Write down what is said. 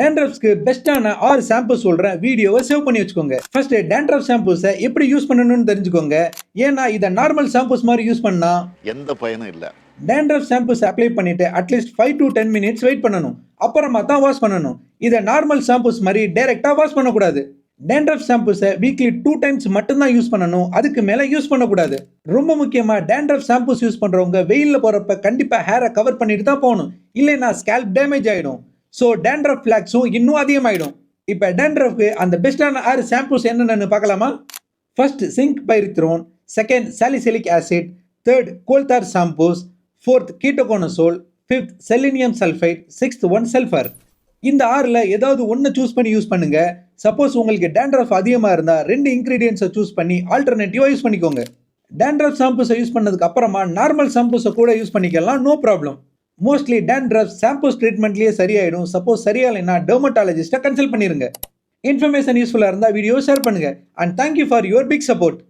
டேண்ட்ரஃப்ஸ்க்கு பெஸ்ட்டான 6 ஷாம்பூஸ் சொல்கிறேன், வீடியோவை சேவ் பண்ணி வச்சுக்கோங்க. ஃபர்ஸ்ட் டேண்ட்ரஃப் ஷாம்பூஸை எப்படி யூஸ் பண்ணணும்னு தெரிஞ்சுக்கோங்க. ஏன்னா இதை நார்மல் ஷாம்பூஸ் மாதிரி யூஸ் பண்ணா எந்த பயனும் இல்லை. டேண்ட்ரஃப் ஷாம்பூஸ் அப்ளை பண்ணிட்டு அட்லீஸ்ட் 5 to 10 மினிட்ஸ் வெயிட் பண்ணணும். அப்புறமா தான் வாஷ் பண்ணணும். இதை நார்மல் ஷாம்பூஸ் மாதிரி டைரக்டா வாஷ் பண்ணக்கூடாது. டேண்ட்ரஃப் ஷாம்பூஸை வீக்லி 2 டைம்ஸ் மட்டும்தான் யூஸ் பண்ணணும். அதுக்கு மேல யூஸ் பண்ணக்கூடாது. ரொம்ப முக்கியமா டேண்ட்ரஃப் ஷாம்பூஸ் யூஸ் பண்றவங்க வெயில்ல போறப்ப கண்டிப்பா ஹேரை கவர் பண்ணிட்டு தான் போகணும். இல்லைன்னா ஸ்கேல்ப் டேமேஜ் ஆயிடும். ஸோ டேண்ட்ரஃப் ஃபிளாக்ஸும் இன்னும் அதிகமாயிடும். இப்போ டேண்ட்ரஃப்க்கு அந்த பெஸ்ட்டான 6 ஷாம்பூஸ் என்னென்னு பார்க்கலாமா? First zinc pyrithione, second salicylic acid, third coal tar shampoos, fourth ketoconazole, fifth selenium sulphide, sixth sulphur. இந்த 6ல் ஏதாவது ஒன்று சூஸ் பண்ணி யூஸ் பண்ணுங்க. சப்போஸ் உங்களுக்கு டேண்ட்ரஃப் அதிகமாக இருந்தால் 2 இன்க்ரீடியன்ஸை சூஸ் பண்ணி ஆல்டர்னேட்டிவாக யூஸ் பண்ணிக்கோங்க. டேண்ட்ரஃப் ஷாம்பூஸை யூஸ் பண்ணதுக்கு அப்புறமா நார்மல் ஷாம்பூஸை கூட யூஸ் பண்ணிக்கலாம், no problem. Mostly dandruff shampoos ட்ரீட்மெண்ட்லேயே சரியாயிடும். சப்போஸ் சரியாகலைன்னா டெர்மட்டாலஜிஸ்ட்டை கன்சல்ட் பண்ணிருங்க. இன்ஃபர்மேஷன் யூஸ்ஃபுல்லாக இருந்தால் வீடியோ ஷேர் பண்ணுங்க. And thank you for your big support.